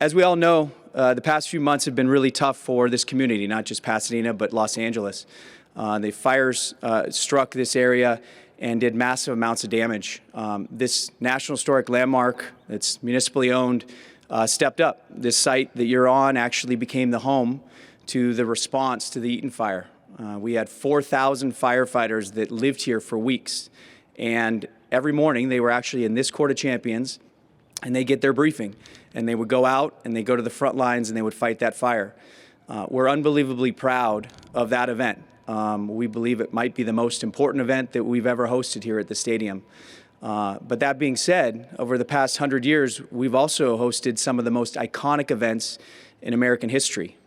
As we all know, the past few months have been really tough for this community, not just Pasadena, but Los Angeles. The fires struck this area and did massive amounts of damage. This National Historic Landmark that's municipally owned stepped up. This site that you're on actually became the home to the response to the Eaton fire. We had 4,000 firefighters that lived here for weeks, and every morning they were actually in this Court of Champions, and they get their briefing, and they would go out and they go to the front lines and they would fight that fire. We're unbelievably proud of that event. We believe it might be the most important event that we've ever hosted here at the stadium. But that being said, over the past 100 years, we've also hosted some of the most iconic events in American history.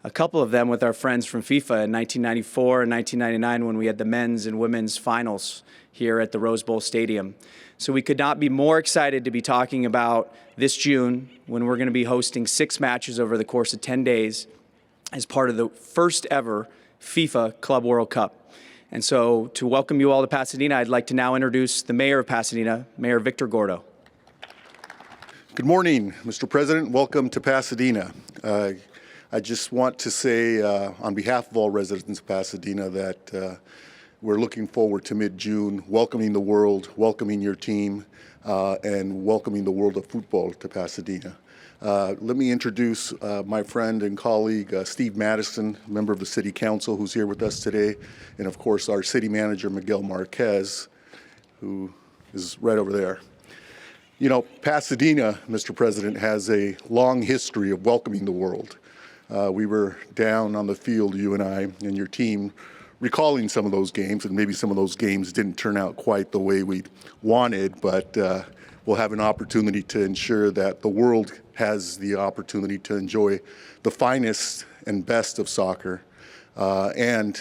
A couple of them with our friends from FIFA in 1994 and 1999 when we had the men's and women's finals here at the Rose Bowl Stadium. So we could not be more excited to be talking about this June when we're going to be hosting 6 matches over the course of 10 days as part of the first ever FIFA Club World Cup. And so to welcome you all to Pasadena, I'd like to now introduce the Mayor of Pasadena, Mayor Victor Gordo. Good morning, Mr. President. Welcome to Pasadena. I just want to say on behalf of all residents of Pasadena that we're looking forward to mid-June, welcoming the world, welcoming your team, and welcoming the world of football to Pasadena. Let me introduce my friend and colleague, Steve Madison, member of the City Council, who's here with us today, and of course our City Manager, Miguel Marquez, who is right over there. You know, Pasadena, Mr. President, has a long history of welcoming the world. We were down on the field, you and I, and your team, recalling some of those games, and maybe some of those games didn't turn out quite the way we wanted, but we'll have an opportunity to ensure that the world has the opportunity to enjoy the finest and best of soccer and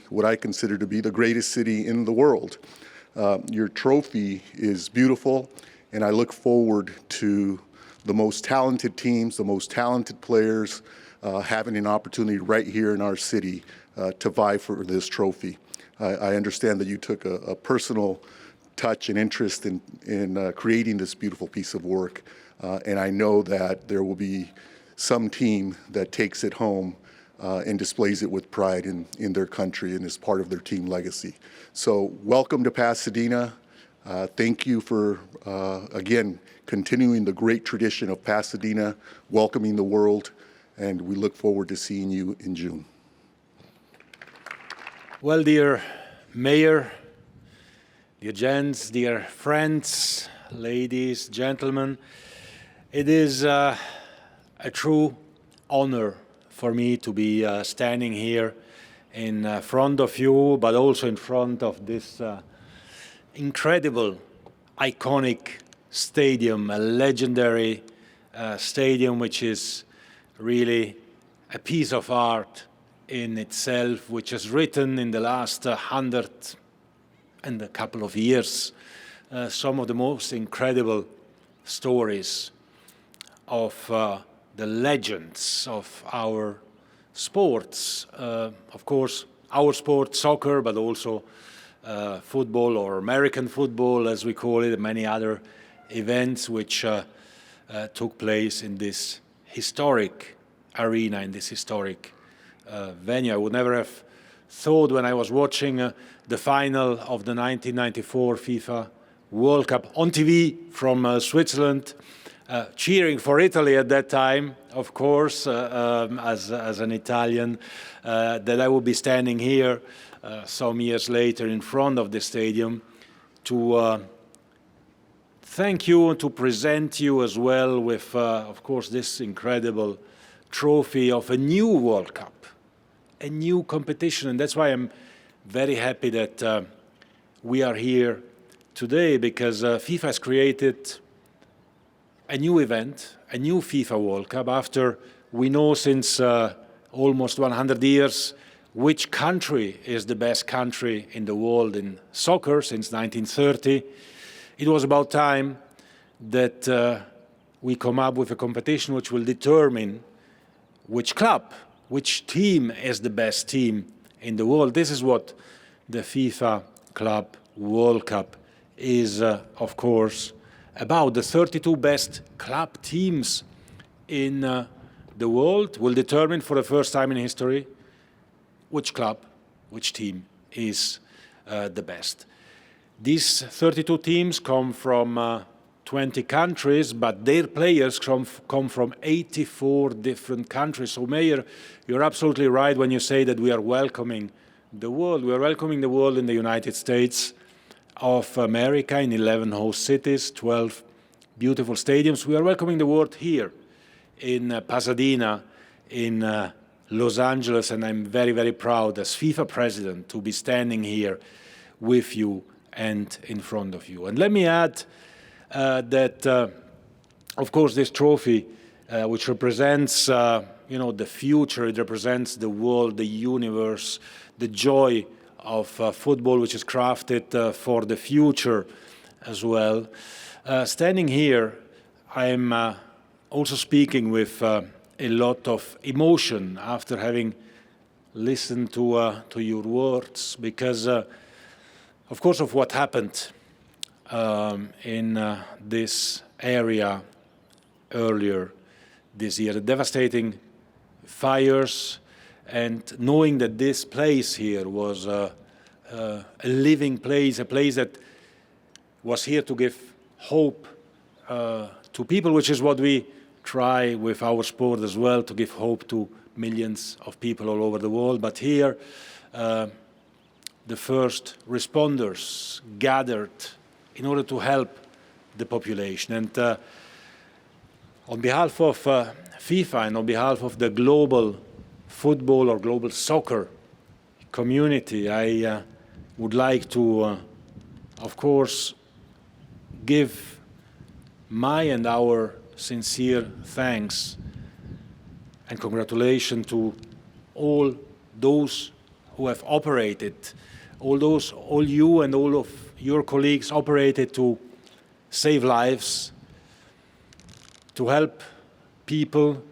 what I consider to be the greatest city in the world. Your trophy is beautiful, and I look forward to the most talented teams, the most talented players having an opportunity right here in our city to vie for this trophy. I understand that you took a personal touch and interest in creating this beautiful piece of work, and I know that there will be some team that takes it home and displays it with pride in their country and as part of their team legacy. So welcome to Pasadena. Thank you for, again, continuing the great tradition of Pasadena, welcoming the world, and we look forward to seeing you in June. Well, dear Mayor, dear gents, dear friends, ladies, gentlemen, it is a true honor for me to be standing here in front of you, but also in front of this incredible, iconic stadium, a legendary stadium which is really a piece of art in itself, which has written in the last 100 and a couple of years some of the most incredible stories of the legends of our sports. Of course, our sport, soccer, but also football, or American football as we call it, and many other events which took place in this historic arena, in this historic venue. I would never have thought when I was watching the final of the 1994 FIFA World Cup on TV from Switzerland, cheering for Italy at that time, of course, as an Italian, that I would be standing here some years later in front of the stadium to thank you and to present you as well with, of course, this incredible trophy of a new World Cup, a new competition. And that's why I'm very happy that we are here today, because FIFA has created a new event, a new FIFA World Cup, after we know since almost 100 years which country is the best country in the world in soccer since 1930. It was about time that we come up with a competition which will determine which club, which team is the best team in the world. This is what the FIFA Club World Cup is, of course, about. The 32 best club teams in the world will determine for the first time in history which club, which team is the best. These 32 teams come from 20 countries, but their players come from 84 different countries. So, Mayor, you're absolutely right when you say that we are welcoming the world. We are welcoming the world in the United States of America, in 11 host cities, 12 beautiful stadiums. We are welcoming the world here in Pasadena, in Los Angeles, and I'm very, very proud as FIFA president to be standing here with you and in front of you. And let me add that, of course, this trophy, which represents, the future, it represents the world, the universe, the joy of football, which is crafted for the future as well. Standing here, I'm also speaking with a lot of emotion after having listened to your words, because, of course, of what happened in this area earlier this year, the devastating fires, and knowing that this place here was a living place, a place that was here to give hope to people, which is what we try with our sport as well, to give hope to millions of people all over the world. But here, the first responders gathered in order to help the population. And on behalf of FIFA and on behalf of the global football or global soccer community, I would like to, of course, give my and our sincere thanks and congratulations to all those who have operated, all you and all of your colleagues operated to save lives, to help people,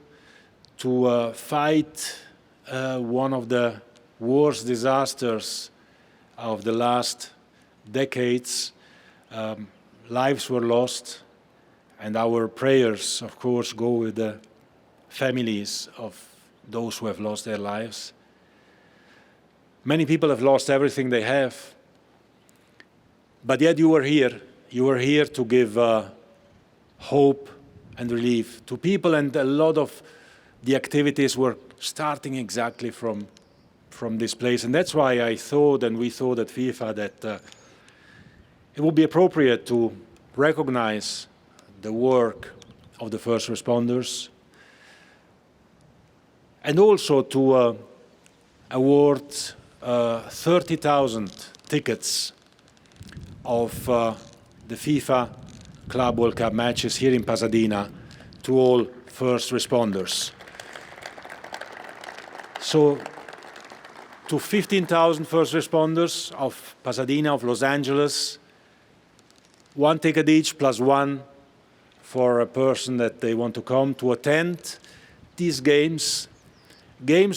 to fight one of the worst disasters of the last decades. Lives were lost, and our prayers, of course, go with the families of those who have lost their lives. Many people have lost everything they have, but yet you were here. You were here to give hope and relief to people, and a lot of the activities were starting exactly from this place. And that's why I thought, and we thought at FIFA, that it would be appropriate to recognize the work of the first responders, and also to award 30,000 tickets of the FIFA Club World Cup matches here in Pasadena to all first responders. So to 15,000 first responders of Pasadena, of Los Angeles, one ticket each plus one for a person that they want to come to attend these games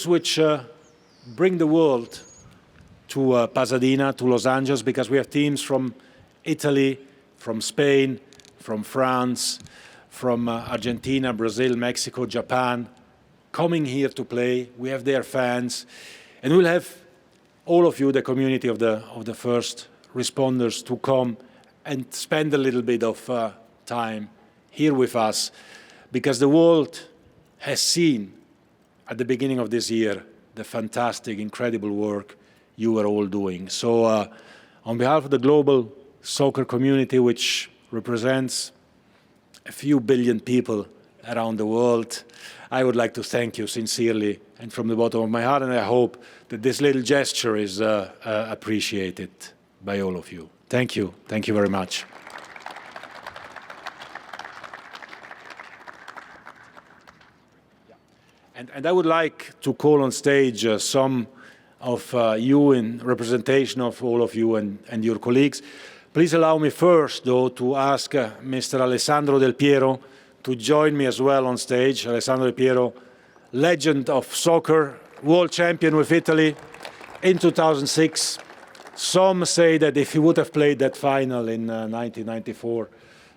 which bring the world to Pasadena, to Los Angeles, because we have teams from Italy, from Spain, from France, from Argentina, Brazil, Mexico, Japan, coming here to play. We have their fans, and we'll have all of you, the community of the first responders, to come and spend a little bit of time here with us, because the world has seen at the beginning of this year the fantastic, incredible work you are all doing. So on behalf of the global soccer community, which represents a few billion people around the world, I would like to thank you sincerely and from the bottom of my heart, and I hope that this little gesture is appreciated by all of you. Thank you. Thank you very much. And I would like to call on stage some of you in representation of all of you and your colleagues. Please allow me first, though, to ask Mr. Alessandro Del Piero to join me as well on stage. Alessandro Del Piero, legend of soccer, world champion with Italy in 2006. Some say that if he would have played that final in 1994,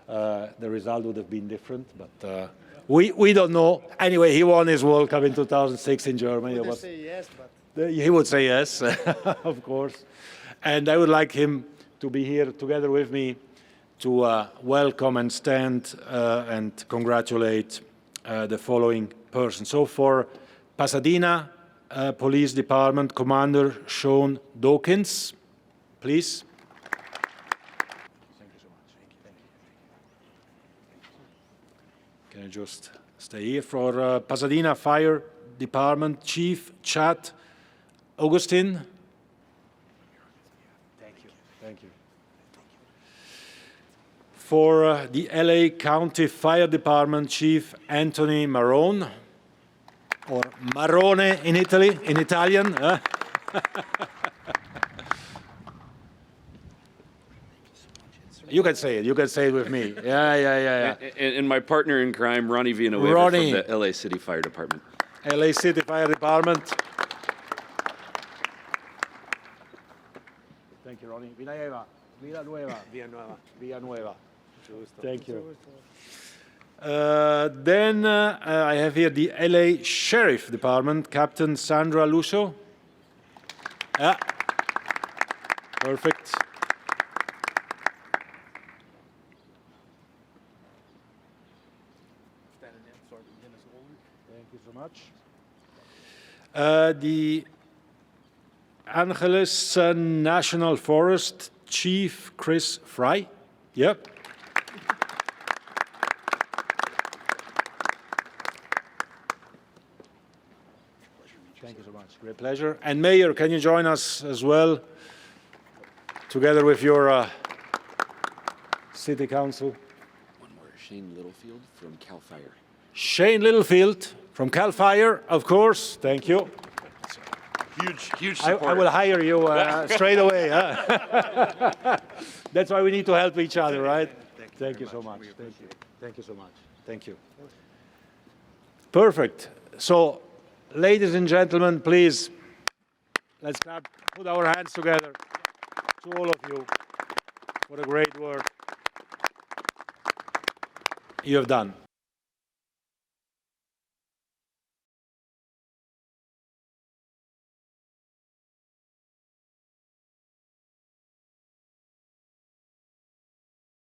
the result would have been different. But We don't know. Anyway, he won his World Cup in 2006 in Germany. Would say yes, but He would say yes, of course. And I would like him to be here together with me to welcome and stand and congratulate the following person. So for Pasadena Police Department, Commander Sean Dawkins, please. Thank you so much. Thank you. Can I just stay here? For Pasadena Fire Department, Chief Chad Augustine. Thank you. Thank you. For the LA County Fire Department, Chief Anthony Marone, or Marone in Italy, in Italian. You can say it. You can say it with me. Yeah. And my partner in crime, Ronnie Villanueva Ronnie. from the LA City Fire Department. LA City Fire Department. Thank you, Ronnie. Villanueva. Thank you. Then I have here the LA Sheriff Department, Captain Sandra Lusso. Yeah. Perfect. Thank you so much. The Angeles National Forest Chief Chris Fry. Yep. Thank you so much. Great pleasure. And Mayor, can you join us as well, together with your City Council? One more, Shane Littlefield from CAL FIRE. Shane Littlefield from CAL FIRE, of course. Thank you. Huge I support. will hire you straight away. Huh? That's why we need to help each other, right? Thank you so much. Thank you. Thank you so much. Thank you. Perfect. So, ladies and gentlemen, please, let's put our hands together to all of you for the great work you have done.